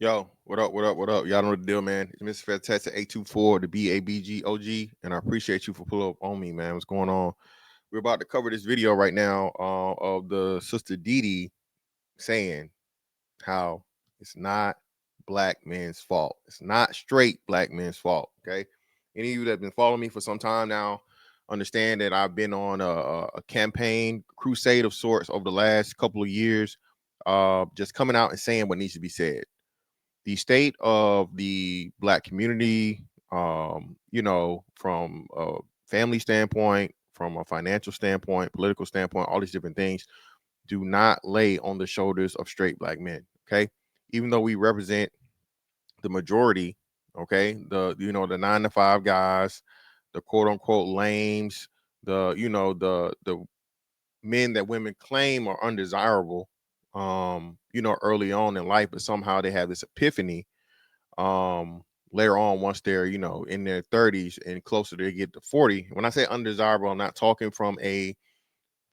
Yo, what up, what up, what up? Y'all know the deal, man. It's Mr. Fantastic 824, the BABGOG, and I appreciate you for pulling up on me, man. What's going on? We're about to cover this video right now of the sister Didi saying how it's not black men's fault. It's not straight black men's fault, okay? Any of you that have been following me for some time now understand that I've been on a campaign crusade of sorts over the last couple of years, just coming out and saying what needs to be said. The state of the black community, from a family standpoint, from a financial standpoint, political standpoint, all these different things do not lay on the shoulders of straight black men. Okay. Even though we represent the majority, okay, the 9 to 5 guys, the quote unquote lames, the men that women claim are undesirable, early on in life, but somehow they have this epiphany later on once they're in their 30s and closer to get to 40. When I say undesirable, I'm not talking from a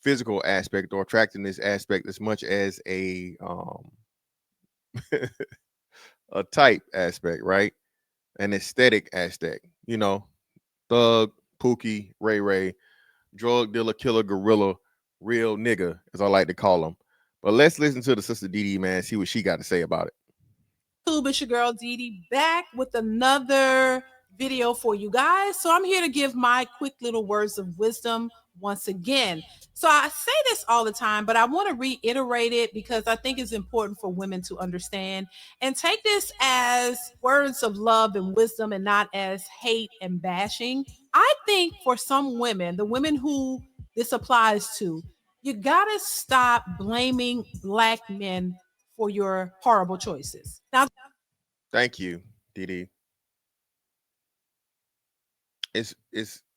physical aspect or attractiveness aspect as much as a type aspect, right? An aesthetic aspect. Thug, Pookie, Ray Ray, drug dealer, killer, gorilla, real nigga, as I like to call him. But let's listen to the sister Didi, man, see what she got to say about it. It's your girl Didi back with another video for you guys. So I'm here to give my quick little words of wisdom once again. So I say this all the time, but I want to reiterate it because I think it's important for women to understand and take this as words of love and wisdom and not as hate and bashing. I think for some women, the women who this applies to, you got to stop blaming black men for your horrible choices. Now, Thank you, Didi. It's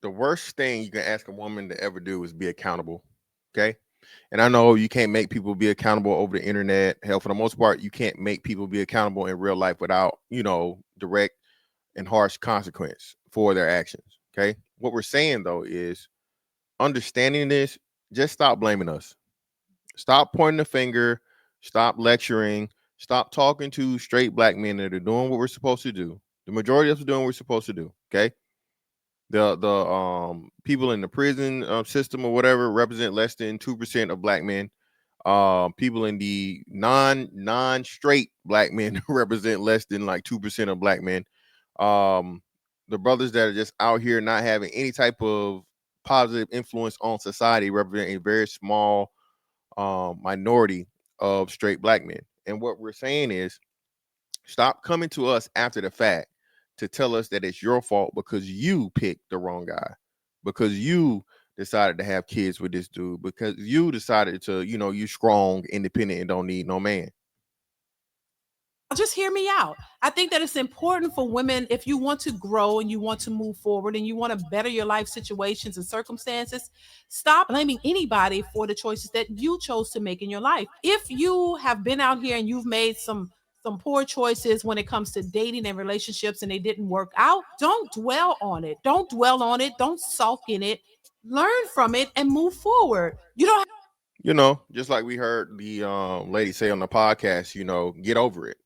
the worst thing you can ask a woman to ever do is be accountable. Okay. And I know you can't make people be accountable over the internet. Hell, for the most part, you can't make people be accountable in real life without, direct and harsh consequence for their actions. Okay. What we're saying though is understanding this, just stop blaming us. Stop pointing the finger, stop lecturing, stop talking to straight black men that are doing what we're supposed to do. The majority of us are doing what we're supposed to do. Okay. The people in the prison system or whatever represent less than 2% of black men. People in the non straight black men represent less than like 2% of black men. Um, the brothers that are just out here not having any type of positive influence on society represent a very small minority of straight black men. And what we're saying is stop coming to us after the fact to tell us that it's your fault because you picked the wrong guy, because you decided to have kids with this dude, because you decided to, you strong, independent, and don't need no man. just hear me out. I think that it's important for women, if you want to grow and you want to move forward and you want to better your life situations and circumstances, stop blaming anybody for the choices that you chose to make in your life. If you have been out here and you've made some poor choices when it comes to dating and relationships and they didn't work out, don't dwell on it. Don't dwell on it. Don't sulk in it. Learn from it and move forward. You don't Just like we heard the lady say on the podcast, get over it,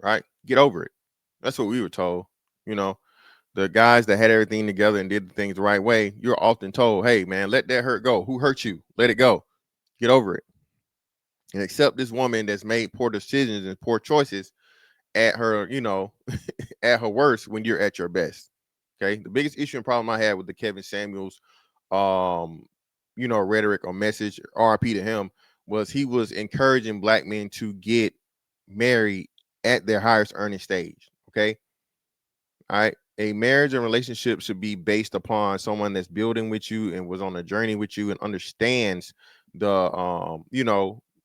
right? Get over it. That's what we were told. You know, the guys that had everything together and did the things the right way, you're often told, hey, man, let that hurt go. Who hurt you? Let it go. Get over it. And accept this woman that's made poor decisions and poor choices at her, at her worst when you're at your best. Okay. The biggest issue and problem I had with the Kevin Samuels, um, rhetoric or message, RIP to him, was he was encouraging black men to get married at their highest earning stage. Okay. All right. A marriage and relationship should be based upon someone that's building with you and was on a journey with you and understands the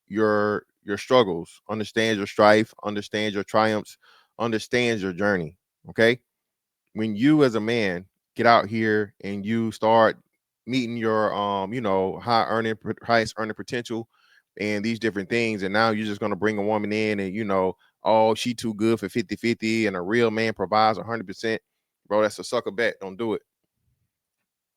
your struggles, understands your strife, understands your triumphs, understands your journey. Okay. When you as a man get out here and you start meeting your highest earning potential and these different things, and now you're just going to bring a woman in and oh, she too good for 50-50 and a real man provides 100%. Bro, that's a sucker bet. Don't do it.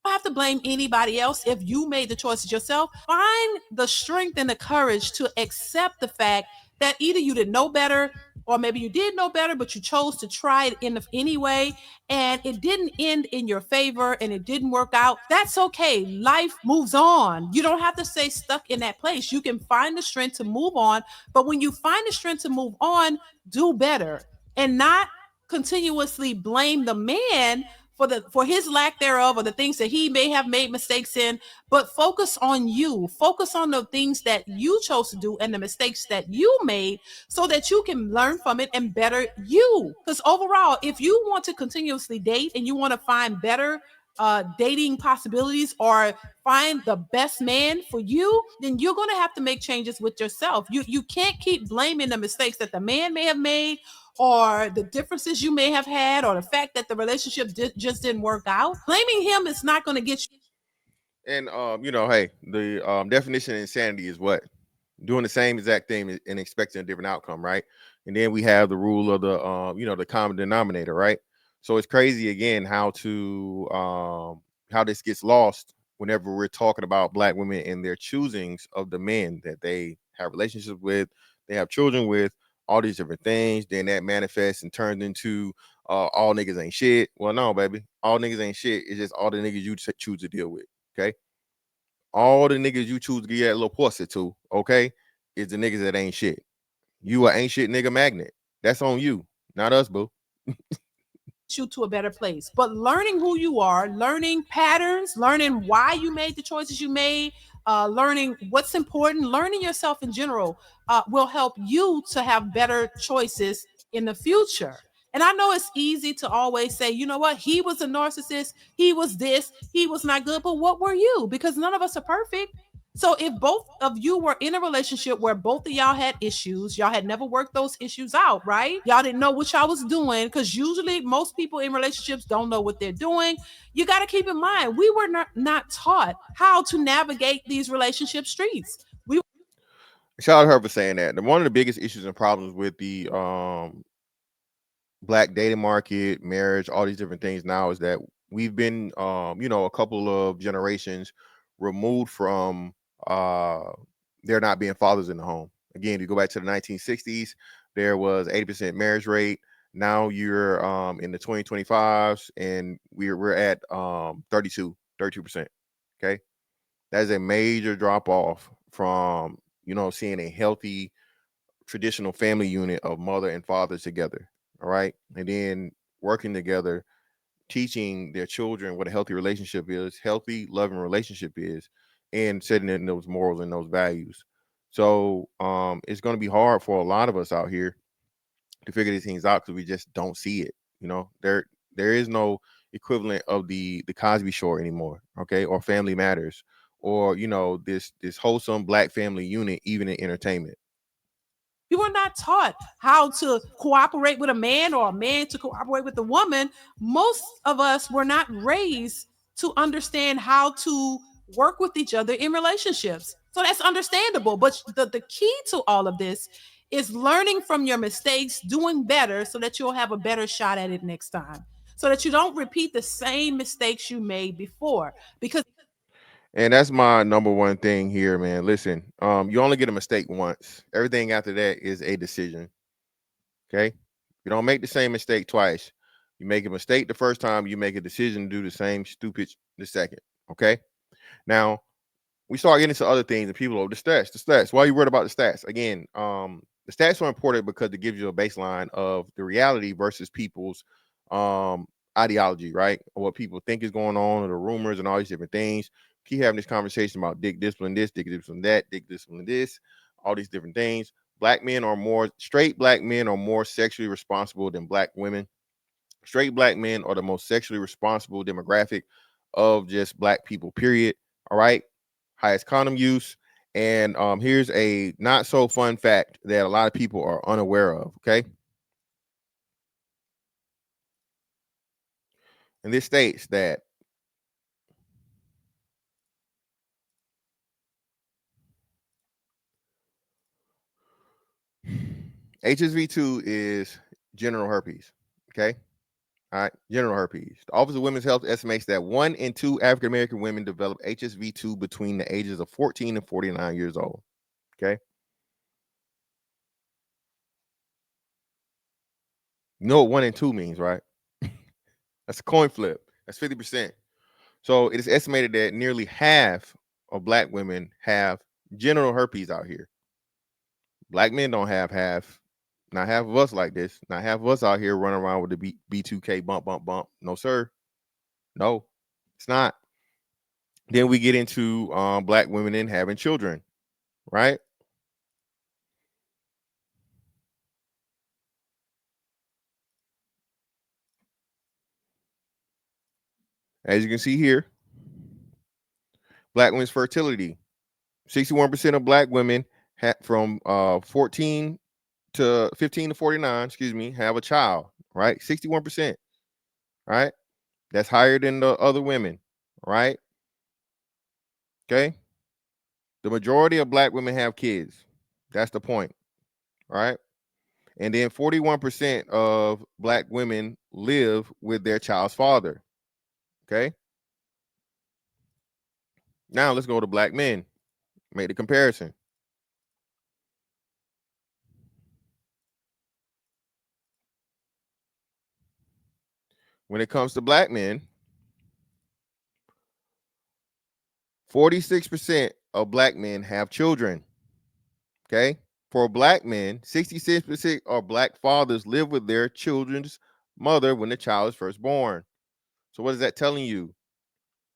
have to blame anybody else if you made the choices yourself. Find the strength and the courage to accept the fact that either you didn't know better, or maybe you did know better, but you chose to try it in any way, and it didn't end in your favor and it didn't work out. That's okay. Life moves on. You don't have to stay stuck in that place. You can find the strength to move on. But when you find the strength to move on, do better and not continuously blame the man for his lack thereof or the things that he may have made mistakes in, but focus on you. Focus on the things that you chose to do and the mistakes that you made so that you can learn from it and better you. Because overall, if you want to continuously date and you want to find better dating possibilities or find the best man for you, then you're going to have to make changes with yourself. You can't keep blaming the mistakes that the man may have made or the differences you may have had or the fact that the relationship just didn't work out. Blaming him is not going to get you. And hey, the definition of insanity is what? Doing the same exact thing and expecting a different outcome, right? And then we have the rule of the the common denominator, right? So it's crazy again how this gets lost whenever we're talking about black women and their choosings of the men that they have relationships with, they have children with, all these different things. Then that manifests and turns into all niggas ain't shit. Well, no, baby, all niggas ain't shit. It's just all the niggas you choose to deal with. Okay, all the niggas you choose to get that little pussy to, okay, is the niggas that ain't shit. You a ain't shit nigga magnet. That's on you, not us, boo. You to a better place. But learning who you are, learning patterns, learning why you made the choices you made, learning what's important, learning yourself in general will help you to have better choices in the future. And I know it's easy to always say, you know what, he was a narcissist, he was this, he was not good, but what were you? Because none of us are perfect. So if both of you were in a relationship where both of y'all had issues, y'all had never worked those issues out, right? Y'all didn't know what y'all was doing because usually most people in relationships don't know what they're doing. You got to keep in mind, we were not taught how to navigate these relationship streets. We Shout out to her for saying that. One of the biggest issues and problems with the black dating market, marriage, all these different things now is that we've been a couple of generations removed from there not being fathers in the home. Again, you go back to the 1960s, there was 80% marriage rate. Now you're in the 2025s and we're at 32%. Okay. That is a major drop off from seeing a healthy traditional family unit of mother and father together. All right. And then working together, teaching their children what a healthy relationship is, healthy, loving relationship is, and setting in those morals and those values. So it's going to be hard for a lot of us out here to figure these things out because we just don't see it. There is no equivalent of the Cosby Show anymore, okay, or Family Matters, or this wholesome black family unit, even in entertainment. We were not taught how to cooperate with a man or a man to cooperate with a woman. Most of us were not raised to understand how to work with each other in relationships. So that's understandable. But the key to all of this is learning from your mistakes, doing better so that you'll have a better shot at it next time. So that you don't repeat the same mistakes you made before. Because And that's my number one thing here, man. Listen, you only get a mistake once. Everything after that is a decision. Okay. You don't make the same mistake twice. You make a mistake the first time, you make a decision to do the same stupid the second. Okay. Now we start getting into other things and people, the stats. Why are you worried about the stats? Again, the stats are important because it gives you a baseline of the reality versus people's um ideology, right? Or what people think is going on, or the rumors and all these different things. Keep having this conversation about dick discipline this, dick discipline that, dick discipline this, all these different things. Straight black men are more sexually responsible than black women. Straight black men are the most sexually responsible demographic of just black people, period. All right. Highest condom use. And here's a not so fun fact that a lot of people are unaware of. Okay. And this states that HSV2 is genital herpes. Okay. All right. Genital herpes. The Office of Women's Health estimates that 1 in 2 African American women develop HSV2 between the ages of 14 and 49 years old. Okay. You know what 1 and 2 means, right? That's a coin flip. That's 50%. So it is estimated that nearly half of black women have genital herpes out here. Black men don't have half. Not half of us like this. Not half of us out here running around with the B2K bump, bump, bump. No, sir. No, it's not. Then we get into black women and having children, right? As you can see here, black women's fertility. 61% of black women from 14 to 15 to 49, excuse me, have a child, right? 61%, right? That's higher than the other women, right? Okay. The majority of black women have kids. That's the point, right? And then 41% of black women live with their child's father. Okay. Now let's go to black men. Make the comparison. When it comes to black men, 46% of black men have children. Okay. For black men, 66% of black fathers live with their children's mother when the child is first born. So, what is that telling you?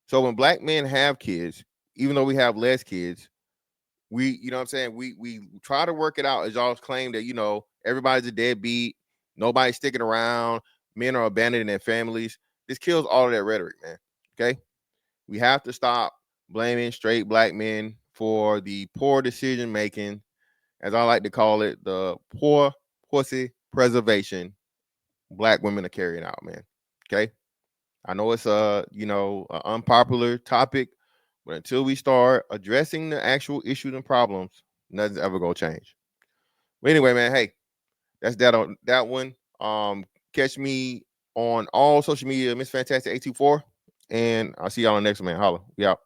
So, when black men have kids, even though we have less kids, we, you know what I'm saying, we try to work it out as y'all claim that, everybody's a deadbeat, nobody's sticking around, men are abandoning their families. This kills all of that rhetoric, man. Okay. We have to stop blaming straight black men for the poor decision making, as I like to call it, the poor pussy preservation black women are carrying out, man. Okay. I know it's an unpopular topic, but until we start addressing the actual issues and problems, nothing's ever gonna change. But anyway, man, hey, that's that on that one. Catch me on all social media, Miss Fantastic 824, and I'll see y'all on the next one, man. Holla, we out.